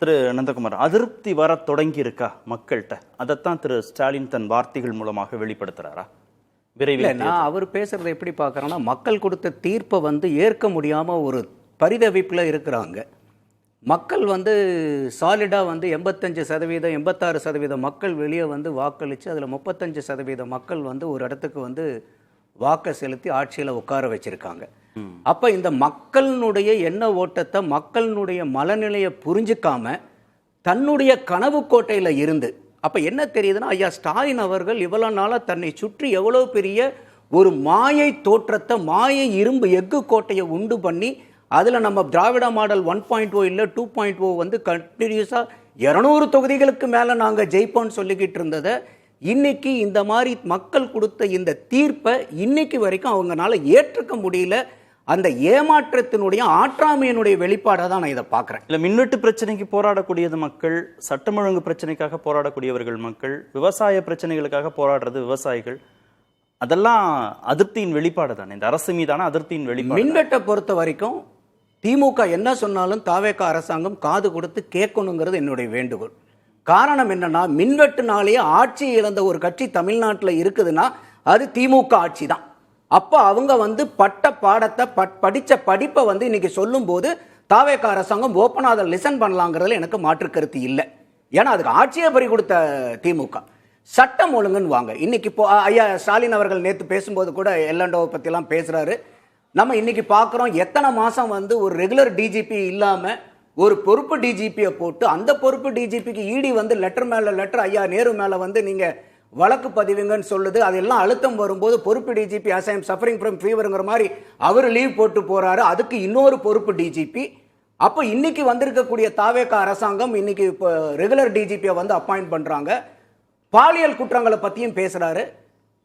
திரு நந்தகுமார், அதிருப்தி வர தொடங்கி இருக்கா மக்கள்கிட்ட? அதைத்தான் திரு ஸ்டாலின் தன் வார்த்தைகள் மூலமாக வெளிப்படுத்துறாரா? விரைவில் நான் அவர் பேசுறதை எப்படி பார்க்குறேன்னா, மக்கள் கொடுத்த தீர்ப்பை ஏற்க முடியாமல் ஒரு பரிதவிப்பில் இருக்கிறாங்க. மக்கள் சாலிடாக 85% 86% மக்கள் வெளியே வாக்களித்து அதில் 35% மக்கள் ஒரு இடத்துக்கு வாக்கை செலுத்தி ஆட்சியில் உட்கார வச்சிருக்காங்க. அப்போ இந்த மக்களினுடைய எண்ண ஓட்டத்தை, மக்களினுடைய மனநிலையை புரிஞ்சுக்காம தன்னுடைய கனவு கோட்டையில் இருந்து, அப்போ என்ன தெரியுதுன்னா, ஐயா ஸ்டாலின் அவர்கள் இவ்வளோ நாளாக தன்னை சுற்றி எவ்வளோ பெரிய ஒரு மாயை தோற்றத்தை, மாயை இரும்பு எஃகு கோட்டையை உண்டு பண்ணி அதில் நம்ம திராவிட மாடல் 1.0 இல்லை 2.0 கண்டினியூஸாக 200 தொகுதிகளுக்கு மேலே நாங்கள் ஜெயிப்போம்னு சொல்லிக்கிட்டு இருந்ததை, இன்னைக்கு இந்த மாதிரி மக்கள் கொடுத்த இந்த தீர்ப்பை இன்னைக்கு வரைக்கும் அவங்களால ஏற்றுக்க முடியல. அந்த ஏமாற்றத்தினுடைய ஆற்றாமையினுடைய வெளிப்பாடாக தான் நான் இதை பார்க்குறேன். இல்லை, மின்வெட்டு பிரச்சனைக்கு போராடக்கூடியது மக்கள், சட்டம் ஒழுங்கு பிரச்சனைக்காக போராடக்கூடியவர்கள் மக்கள், விவசாய பிரச்சனைகளுக்காக போராடுறது விவசாயிகள், அதெல்லாம் அதிருப்தியின் வெளிப்பாடு தானே, இந்த அரசு மீதான அதிருப்தியின் வெளிப்பாடு. மின்வெட்டை பொறுத்த வரைக்கும் திமுக என்ன சொன்னாலும் தாவேக அரசாங்கம் காது கொடுத்து கேட்கணுங்கிறது என்னுடைய வேண்டுகோள். காரணம் என்னன்னா, மின்வெட்டுனாலேயே ஆட்சி இழந்த ஒரு கட்சி தமிழ்நாட்டில் இருக்குதுன்னா அது திமுக ஆட்சி தான். அப்போ அவங்க பட்ட பாடத்தை படித்த படிப்பை இன்னைக்கு சொல்லும் போது தாவேக அரசாங்கம் ஓப்பனாக அதை லிசன் பண்ணலாங்கிறதுல எனக்கு மாற்று கருத்து இல்லை. ஏன்னா அதுக்கு ஆட்சியை பறி கொடுத்த திமுக. சட்டம் ஒழுங்குன்னு வாங்க. இன்னைக்கு இப்போ ஐயா ஸ்டாலின் அவர்கள் நேற்று பேசும்போது கூட எல்லண்டோவை பற்றிலாம் பேசுகிறாரு. நம்ம இன்னைக்கு பார்க்குறோம், எத்தனை மாதம் ஒரு ரெகுலர் டிஜிபி இல்லாமல் ஒரு பொறுப்பு டிஜிபியை போட்டு, அந்த பொறுப்பு டிஜிபிக்கு இடி லெட்டர் மேலே லெட்டர் ஐயா நேரு மேலே நீங்கள் வழக்கு பதிவுங்கன்னு சொல்லுது. அதெல்லாம் அழுத்தம் வரும்போது பொறுப்பு DGP as I am suffering from feverங்கிற மாதிரி அவர் லீவ் போட்டு போகிறாரு. அதுக்கு இன்னொரு பொறுப்பு டிஜிபி. அப்போ இன்னைக்கு வந்திருக்கக்கூடிய தாவேக அரசாங்கம் இன்னைக்கு இப்போ ரெகுலர் டிஜிபியை அப்பாயிண்ட் பண்ணுறாங்க. பாலியல் குற்றங்களை பற்றியும் பேசுகிறாரு.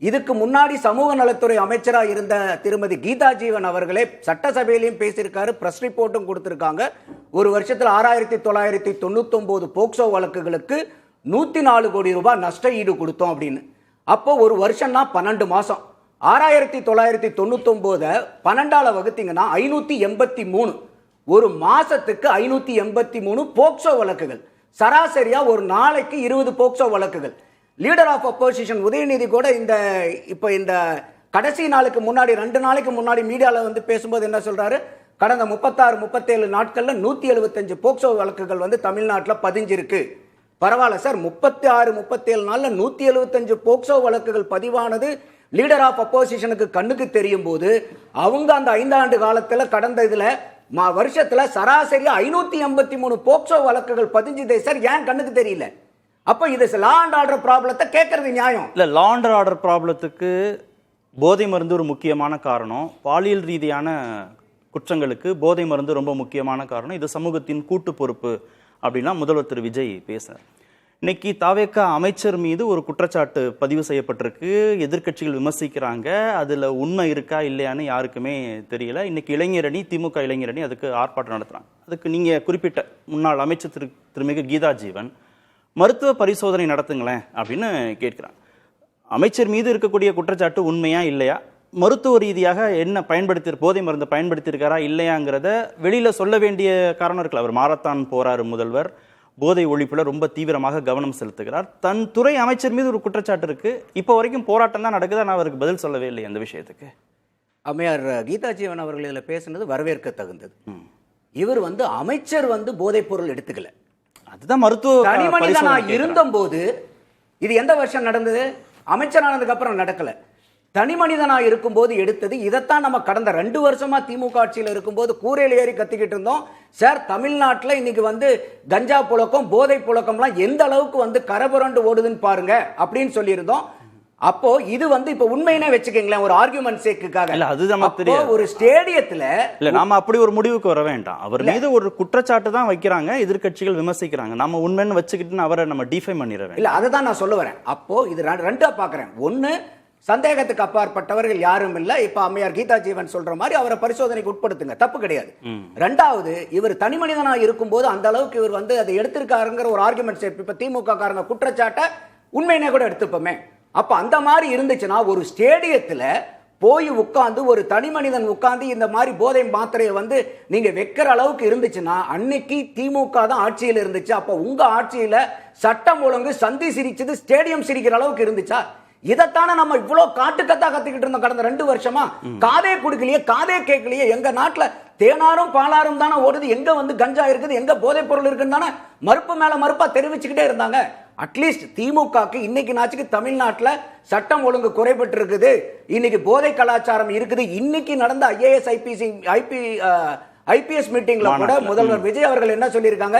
இதுக்கு முன்னாடி சமூக நலத்துறை அமைச்சராக இருந்த திருமதி கீதா ஜீவன் அவர்களே சட்டசபையிலையும் பேசியிருக்காரு, பிரஸ் ரிப்போர்ட்டும் கொடுத்துருக்காங்க. ஒரு வருஷத்தில் 6999 போக்சோ வழக்குகளுக்கு 104 கோடி ரூபாய் நஷ்ட ஈடு கொடுத்தோம் அப்படின்னு. அப்போ ஒரு வருஷம்னா 12 மாதம். 6999 12ஆல் வகுத்தீங்கன்னா 583. ஒரு மாசத்துக்கு 583 போக்சோ வழக்குகள். சராசரியா ஒரு நாளைக்கு 20 போக்சோ வழக்குகள். லீடர் ஆஃப் அப்போசிஷன் உதயநிதி கூட இந்த கடைசி நாளுக்கு முன்னாடி 2 நாளைக்கு முன்னாடி மீடியாவில் பேசும்போது என்ன சொல்றாரு, கடந்த 36-37 நாட்கள்ல 175 போக்சோ வழக்குகள் தமிழ்நாட்டில் பதிஞ்சிருக்கு. பரவாயில்ல சார், 36-37 நாள்ல 175 போக்சோ வழக்குகள் பதிவானது லீடர் ஆஃப் அப்போசிஷனுக்கு கண்ணுக்கு தெரியும் போது, அவங்க அந்த 5 ஆண்டு காலத்துல கடந்த இதுல வருஷத்துல சராசரியா 583 போக்சோ வழக்குகள் பதிஞ்சுதே சார், ஏன் கண்ணுக்கு தெரியல? அப்ப இது லா அண்ட் ஆர்டர் ப்ராப்ளத்தை கேட்கறது நியாயம் இல்ல. லா அண்ட் ஆர்டர் ப்ராப்ளத்துக்கு போதை மருந்து ஒரு முக்கியமான காரணம், பாலியல் ரீதியான குற்றங்களுக்கு போதை மருந்து ரொம்ப முக்கியமான காரணம். இது சமூகத்தின் கூட்டு பொறுப்பு அப்படின்னா முதல்வர் திரு விஜய் பேசுறார். இன்னைக்கு தாவேக அமைச்சர் மீது ஒரு குற்றச்சாட்டு பதிவு செய்யப்பட்டிருக்கு, எதிர்க்கட்சிகள் விமர்சிக்கிறாங்க. அதுல உண்மை இருக்கா இல்லையான்னு யாருக்குமே தெரியல. இன்னைக்கு இளைஞரணி, திமுக இளைஞரணி அதுக்கு ஆர்ப்பாட்டம் நடத்துறாங்க. அதுக்கு நீங்க குறிப்பிட்ட முன்னாள் அமைச்சர் திருமிகு கீதா ஜீவன் மருத்துவ பரிசோதனை நடத்துங்களேன் அப்படின்னு கேட்கிறாங்க. அமைச்சர் மீது இருக்கக்கூடிய குற்றச்சாட்டு உண்மையா இல்லையா, மருத்துவ ரீதியாக என்ன போதை மருந்து பயன்படுத்தியிருக்காரா இல்லையாங்கிறத வெளியில சொல்ல வேண்டிய காரணம் இருக்குல்ல. அவர் மாரத்தான் போறாரு, முதல்வர் போதை ஒழிப்புல ரொம்ப தீவிரமாக கவனம் செலுத்துகிறார். தன் துறை அமைச்சர் மீது ஒரு குற்றச்சாட்டு இருக்கு, இப்போ வரைக்கும் போராட்டம் தான் நடக்குது, ஆனால் அவருக்கு பதில் சொல்லவே இல்லை அந்த விஷயத்துக்கு. அம்மையார் கீதா ஜீவன் அவர்கள் இதில் பேசுனது வரவேற்க தகுந்தது. இவர் அமைச்சர் போதைப் பொருள் எடுத்துக்கல, அதுதான் மருத்துவ தனிமனிதனா இருந்தபோது. இது எந்த வருஷம் நடந்தது? அமைச்சரானதுக்கு அப்புறம் நடக்கல. தனி மனிதனா இருக்கும்போது எடுத்தது. இதைத்தான் நம்ம கடந்த 2 வருஷமா திமுக ஆட்சியில் இருக்கும்போது கூரையில் ஏறி கத்திக்கிட்டு இருந்தோம். சார், தமிழ்நாட்டில் இன்னைக்கு கஞ்சா புழக்கம், போதை புழக்கம்லாம் எந்த அளவுக்கு கரபுரண்டு ஓடுதுன்னு பாருங்க அப்படின்னு சொல்லியிருந்தோம். அப்போ இது இப்ப உண்மையினே வச்சுக்கீங்களேன், ஒரு ஆர்குமெண்ட் சேக்குக்காக இல்ல, அது நமக்கு தெரியும். ஒரு ஸ்டேடியத்துல இல்ல, நாம அப்படி ஒரு முடிவுக்கு வர வேண்டாம். அவர் மீது ஒரு குற்றச்சாட்டு தான் வைக்கிறாங்க, எதிர்க்கட்சிகள் விமர்சிக்கிறாங்க. நம்ம உண்மைன்னு வச்சுக்கிட்டு அவரை நம்ம டிஃபைம் பண்ணிடுறோம். இல்ல, அதை தான் நான் சொல்ல வரேன். அப்போ இது ரெண்டா பாக்குறேன். ஒன்னு, சந்தேகத்துக்கு அப்பாற்பட்டவர்கள் யாரும் இல்ல. இப்ப அம்மையார் கீதா ஜீவன் சொல்ற மாதிரி அவரை பரிசோதனைக்கு உட்படுத்துங்க, தப்பு கிடையாது. ரெண்டாவது, இவர் தனி மனிதனா இருக்கும்போது அந்த அளவுக்கு இவர் அதை எடுத்திருக்காருங்கிற ஒரு ஆர்குமெண்ட். இப்ப திமுக காரங்க குற்றச்சாட்டை உண்மையினே கூட எடுத்துப்போமே. அப்ப அந்த மாதிரி இருந்துச்சுன்னா ஒரு ஸ்டேடியத்துல போய் உட்கார்ந்து ஒரு தனி மனிதன் உட்கார்ந்து இந்த மாதிரி போதை மாத்திரையை வந்து நீங்க வைக்கிற அளவுக்கு இருந்துச்சுன்னா அன்னைக்கு திமுக தான் ஆட்சியில் இருந்துச்சு. அப்ப உங்க ஆட்சியில சட்டம் ஒழுங்கு சந்தி சிரிச்சது ஸ்டேடியம் சிரிக்கிற அளவுக்கு இருந்துச்சா? இதைத்தானே நம்ம இவ்வளவு காட்டுக்கத்தா கத்திக்கிட்டு இருந்தோம் கடந்த 2 வருஷமா. காதே குடுக்கலையே, காதே கேட்கலையே. எங்க நாட்டுல தேனாரும் பாலாரும் தானே ஓடுது, எங்க வந்து கஞ்சா இருக்குது, எங்க போதைப் பொருள் இருக்குன்னு தானே மறுப்பு மேல மறுப்பா தெரிவிச்சுக்கிட்டே இருந்தாங்க. அட்லீஸ்ட் திமுகக்கு இன்னைக்கு நாச்சுக்கு தமிழ்நாட்டில் சட்டம் ஒழுங்கு குறைபட்டு இருக்குது, இன்னைக்கு போதை கலாச்சாரம் இருக்குது. இன்னைக்கு நடந்த IAS IPS மீட்டிங்ல கூட முதல்வர் விஜய் அவர்கள் என்ன சொல்லியிருக்காங்க,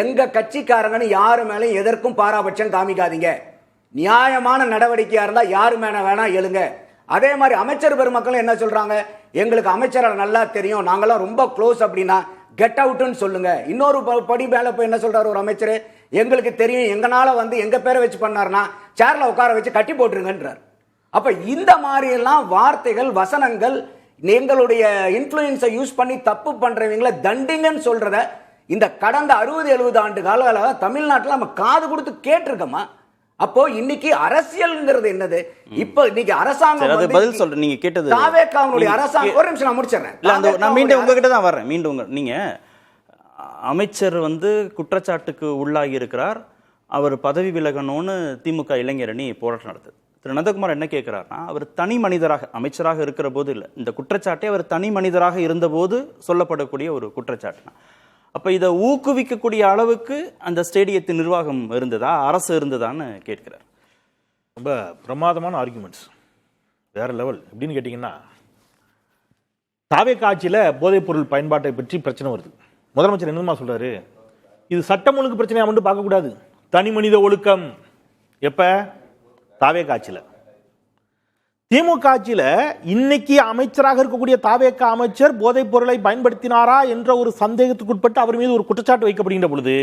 எங்க கட்சிக்காரங்கன்னு யாரு மேலே எதற்கும் பாராபட்சம் காமிக்காதீங்க, நியாயமான நடவடிக்கையா இருந்தா யாரு மேல வேணா எழுங்க. அதே மாதிரி அமைச்சர் பெருமக்கள் என்ன சொல்றாங்க, எங்களுக்கு அமைச்சரை நல்லா தெரியும், நாங்கெல்லாம் ரொம்ப க்ளோஸ் அப்படின்னா கெட் அவுட்னு சொல்லுங்க. இன்னொரு படி மேல போய் என்ன சொல்றாரு ஒரு அமைச்சர், எங்களுக்கு தெரியும், எங்கனால வந்து எங்க பேரை வச்சு பண்ணாருன்னா சேர்ல உட்கார வச்சு கட்டி போட்டுருங்கன்றார். அப்ப இந்த மாதிரி எல்லாம் வார்த்தைகள் வசனங்கள் எங்களுடைய இன்ஃப்ளூயன்ஸை யூஸ் பண்ணி தப்பு பண்றவங்களை தண்டிங்கன்னு சொல்றத இந்த கடந்த 60-70 ஆண்டு கால தமிழ்நாட்டில் நம்ம காது கொடுத்து கேட்டிருக்கோமா? அப்போ இன்னைக்கு அரசியல்ங்கிறது என்னது? இப்ப இன்னைக்கு அரசாங்கம் பதில் சொல்றேன். நீங்க கேட்டது தாவேக்காவுடைய அரசாங்கம். ஒரு நிமிஷம் நான் முடிச்சிடுறேன். இல்ல, நான் மீண்டும் உங்ககிட்ட தான் வர்றேன். மீண்டும் நீங்க அமைச்சர் வந்து குற்றச்சாட்டுக்கு உள்ளாகி இருக்கிறார், அவர் பதவி விலகணும்னு திமுக இளைஞரணி போராட்டம் நடத்துது. திரு நந்தகுமார் என்ன கேட்கிறார்னா, அவர் தனி மனிதராக அமைச்சராக இருக்கிற போது இல்லை, இந்த குற்றச்சாட்டை அவர் தனி மனிதராக இருந்தபோது சொல்லப்படக்கூடிய ஒரு குற்றச்சாட்டு. அப்ப இதை ஊக்குவிக்கக்கூடிய அளவுக்கு அந்த ஸ்டேடியத்தின் நிர்வாகம் இருந்ததா, அரசு இருந்ததான்னு கேட்கிறார். ரொம்ப பிரமாதமான ஆர்குமெண்ட்ஸ், வேற லெவல். எப்படின்னு கேட்டீங்கன்னா, தாவேக்கா ஆட்சியில் போதைப் பொருள் பயன்பாட்டை பற்றி பிரச்சனை வருது. முதலமைச்சர் என்னமா சொல்றாரு, இது சட்டம் ஒழுங்கு பிரச்சனையா மட்டும் பார்க்கக்கூடாது, தனி மனித ஒழுக்கம். எப்ப? தாவேக்கா ஆட்சியில். திமுக ஆட்சியில் இன்னைக்கு அமைச்சராக இருக்கக்கூடிய தாவேக்கா அமைச்சர் போதைப் பொருளை பயன்படுத்தினாரா என்ற ஒரு சந்தேகத்துக்குட்பட்டு அவர் மீது ஒரு குற்றச்சாட்டு வைக்கப்படுகின்ற பொழுது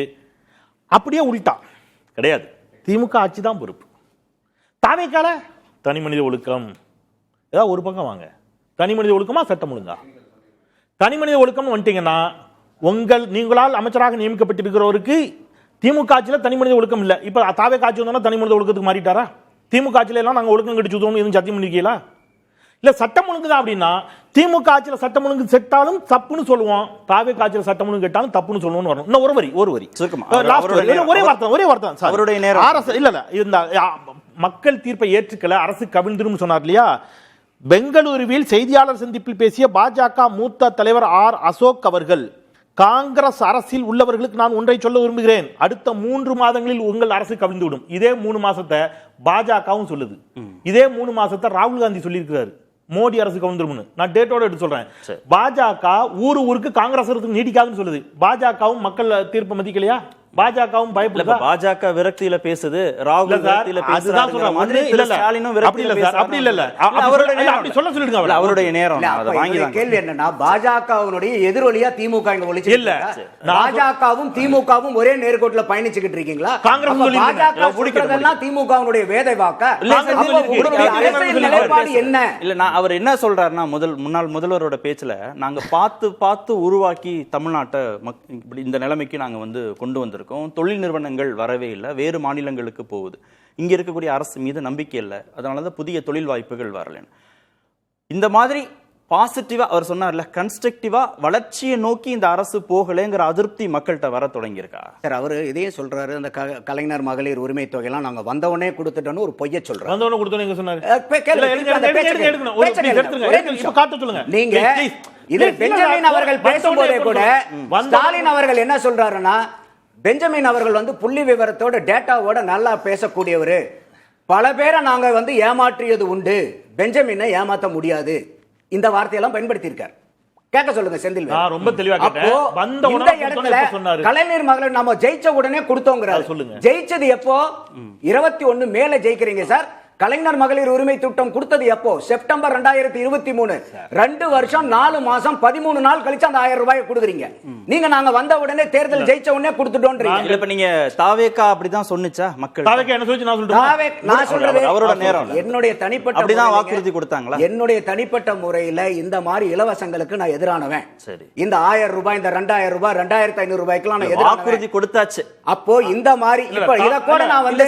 அப்படியே உள்டா கிடையாது, திமுக ஆட்சி தான் பொறுப்பு. தாவேக்கால தனி மனித ஒழுக்கம் ஏதாவது ஒரு பக்கம் வாங்க, தனி மனித ஒழுக்கமா சட்டம் ஒழுங்கா? தனி மனித ஒழுக்கம்னு வந்துட்டீங்கன்னா, நீங்களால் அமைச்சராக நியமிக்கப்பட்டிருக்கிறவருக்கு திமுக ஆட்சியில் தனி மனித ஒழுக்கம் இல்லை. இப்ப தாவேக்கா ஆட்சி வந்தோம்னா தனி மனித ஒழுக்கத்துக்கு மாறிட்டாரா? திமுக ஆட்சியில எல்லாம் நாங்க ஒழுக்கம் கட்டி சுத்தோம் எதுவும் சத்தியம் பண்ணிருக்கீங்களா? இல்ல சட்டம் ஒழுங்கு தான் அப்படின்னா திமுக ஆட்சியில சட்டம் ஒழுங்கு செட்டாலும் தப்புன்னு சொல்லுவோம், தாவேக்கா ஆட்சியில சட்டம் ஒழுங்கு கேட்டாலும் தப்புன்னு சொல்லுவோம் வரணும். இன்னும் ஒரு வரி ஒரே வார்த்தை அவருடைய நேரம். அரசு இல்ல இந்த மக்கள் தீர்ப்பை ஏற்றுக்கல, அரசு கவிழ்ந்துரும் சொன்னார் இல்லையா? பெங்களூருவில் செய்தியாளர் சந்திப்பில் பேசிய பாஜக மூத்த தலைவர் R. அசோக் அவர்கள், காங்கிரஸ் அரசில் உள்ளவர்களுக்கு நான் ஒன்றை சொல்ல விரும்புகிறேன், அடுத்த 3 மாதங்களில் உங்கள் அரசு கவிழ்ந்துவிடும். இதே 3 மாசத்தை பாஜகவும் சொல்லுது, இதே 3 மாசத்தை ராகுல் காந்தி சொல்லியிருக்கிறாரு, மோடி அரசு கவிழ்ந்துரும்னு. நான் டேட்டோட எடுத்து சொல்றேன். பாஜக ஊருக்கு காங்கிரஸ் அரசுக்கு நீடிக்காதுன்னு சொல்லுது. பாஜகவும் மக்கள் தீர்ப்பு மதிக்கலையா? பாஜகவும் பயப்படல. பாஜக விரக்தியில பேசுது, ராகுல் விரக்தியில பேசுறாங்க. அவருடைய நேரம். கேள்வி என்னன்னா, பாஜகவினுடைய எதிரொலியா திமுக இங்க ஒளிச்சு இல்ல, பாஜகவும் திமுகவும் ஒரே நேர்கோட்டில் பயணிச்சுக்கிட்டு இருக்கீங்களா? காங்கிரஸ் திமுகவினுடைய வேதை வாக்க என்ன? இல்ல, நான் அவர் என்ன சொல்றாருன்னா, முன்னாள் முதல்வரோட பேச்சுல நாங்க பார்த்து உருவாக்கி தமிழ்நாட்டை இந்த நிலைமைக்கு நாங்க வந்து கொண்டு வந்திருக்கோம், தொழில் நிறுவனங்கள் வரவே இல்லை, வேறு மாநிலங்களுக்கு போகுது, இங்க இருக்கக்கூடிய அரசு மீது நம்பிக்கை இல்லை, அதனாலதான் புதிய தொழில் வாய்ப்புகள் வரல. இந்த மாதிரி பாசிட்டிவா அவர் சொன்னார்ல, கன்ஸ்ட்ரக்டிவா வளர்ச்சியை நோக்கி இந்த அரசு போகலைங்கிற அதிருப்தி மக்கள்கிட்ட வர தொடங்கியிருக்கா சார்? அவரு இதே சொல்றாரு, அந்த கலைஞர் மகளிர் உரிமை தொகையெல்லாம் நாங்க வந்தவனே கொடுத்துட்டோன்னு ஒரு பொய்ய சொல்றாரு. வந்தவனே கொடுத்தோன்னு சொன்னாரு. நீங்க இது பெஞ்சமின் அவர்கள் பேசும்போதே கூட ஸ்டாலின் அவர்கள் என்ன சொல்றாருன்னா, பெஞ்சமின் அவர்கள் வந்து புள்ளி விவரத்தோட டேட்டாவோட நல்லா பேசக்கூடியவர், பல பேரை நாங்க வந்து ஏமாற்றியது உண்டு, பெஞ்சமினை ஏமாற்ற முடியாது, இந்த வார்த்தையெல்லாம் பயன்படுத்தி இருக்கார். கேட்க சொல்லுங்க செந்தில். ரொம்ப தெளிவா கேட்டேன். இந்த இடத்துல கலைஞர் மகளிர் நாம ஜெயிச்ச உடனே கொடுத்தோங்கிறார். ஜெயிச்சது எப்போ? 21 மேல ஜெயிக்கிறீங்க சார். கலைஞர் மகளிர் உரிமை திட்டம் கொடுத்தது எப்போ? செப்டம்பர் 2023. 2 வருஷம் 4 மாசம் 13 நாள் கழிச்சு அந்த 1000 ரூபாய் கொடுக்குறீங்க. நீங்க நாங்க வந்த உடனே தேர்தல் ஜெயிச்ச உடனே கொடுத்துட்டோன்றீங்க. இப்ப நீங்க தாவேக்கா அப்படிதான் சொன்னுச்சா மக்கள்? தாவேக்கா என்ன சொல்லுச்சு? நான் சொல்றது அவரோட நேரம். என்னுடைய தனிப்பட்ட அப்படிதான் வாக்குறுதி கொடுத்தாங்களா? என்னுடைய தனிப்பட்ட முறையில இந்த மாதிரி இலவசங்களுக்கு நான் எதிரானவன். சரி, இந்த 1000 ரூபாய், இந்த 2000 ரூபாய், 2500 ரூபாய்க்குலாம் நான் எதிரானவன். வாக்குறுதி கொடுத்தாச்சு. அப்போ இந்த மாதிரி இப்ப இத கூட நான் வந்து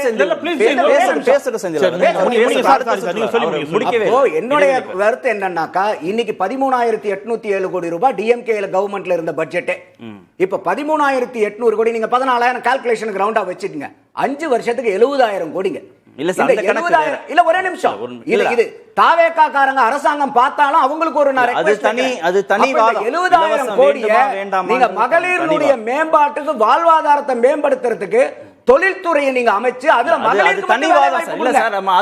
பேசுற செந்தில் முடிங்க சார், நீங்க சொல்லி முடிக்கவே அப்போ இல்லை. என்னுடைய கருத்து என்னன்னாக்கா இன்னைக்கு 13,807 கோடி ரூபாய் டிஎம்கே கவர்மெண்ட்ல இருந்த பட்ஜெட்டே இப்ப 13,800 கோடி நீங்க 14,000 கால்குலேஷனுக்கு ரவுண்டா வச்சுக்கங்க 5 வருஷத்துக்கு 70,000 கோடிங்க. இல்ல சார், இந்த அந்த கணக்கு 70,000 வேற. இல்ல ஒரே நிமிஷம் இது தாவேக்காரங்க அரசாங்கம் பார்த்தாலும் அவங்களுக்கு ஒரு நான் அது request தனி- வைக்கிறேன். அது தனி அப்ப இந்த வாதம். 70,000 இலவசம் கோடியை வேண்டுமா, வேண்டாமா, நீங்க தனி மகளிருடைய வாதம். மேம்பாட்டுக்கு வாழ்வாதாரத்தை மேம்படுத்துறதுக்கு தொழில்துறையை நீங்க அமைச்சு அதுல அது மகளிருக்கு தனி மட்டும் வேலை வாதம் வாய்ப்பு சார். இல்ல கொடுங்க. சார், நம்ம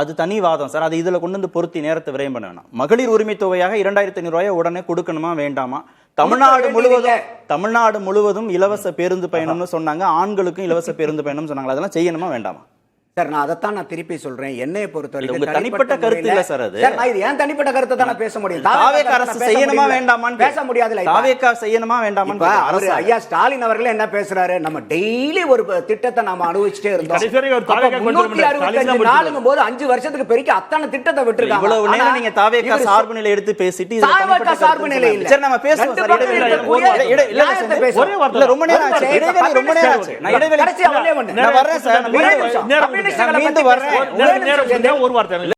அது தனி வாதம் சார். அது இதுல கொண்டு வந்து பொருத்தி நேரத்தை விரயம் பண்ண வேணாம். மகளிர் உரிமை தொகையாக 2,500 ரூபாயை உடனே கொடுக்கணுமா வேண்டாமா? தமிழ்நாடு முழுவதும் இலவச பேருந்து பயணம்னு சொன்னாங்க. ஆண்களுக்கும் இலவச பேருந்து பயணம் சொன்னாங்க. அதெல்லாம் செய்யணுமா வேண்டாமா? சார் நான் அதைத்தான் நான் திருப்பி சொல்றேன். என்னைய பொறுத்தவரைக்கும் உங்க தனிப்பட்ட கருத்து இல்ல சார் அது. சார் நான் இது ஏன் தனிப்பட்ட கருத்தை தான் நான் பேச முடியும். தாவேக்கா அரசு செய்யணுமா வேண்டாமான்னு பேச முடியாதுல. தாவேக்கா செய்யணுமா வேண்டாமான்னு இப்ப அவரு ஐயா ஸ்டாலின் அவர்கள் என்ன பேசுறாரு, நம்ம டெய்லி ஒரு திட்டத்தை நாம அனுபவிச்சுட்டே இருந்தோம். கடைசி வரைக்கும் ஒரு தாவேக்கா கொண்டு வர முடியாது. 365 நாளுங்கும் போது 5 வருஷத்துக்கு பெருக்கி அத்தனை திட்டத்தை விட்டுருக்காங்க. இவ்வளவு நேரம் நீங்க தாவேக்கா சார்பு நிலை எடுத்து பேசிட்டு இதுல தாவேக்கா தனிப்பட்ட சார்பு நிலை இல்ல. சரி, நம்ம பேசுவோம் சார். நியாயத்தை பேசுவோம். ஒரே வார்த்தை. இல்ல, ரொம்ப நேரம் ஆச்சு. இடைவெளி ரொம்ப நேரம் ஆச்சு. நான் இடைவெளி கடைசியா ஒண்ணே ஒண்ணு. நான் வர்றேன் சார். ஒரே நிமிஷம். நான் மீண்டும் வர்றேன். நேரம் ஒரு வார்த்தை. இல்ல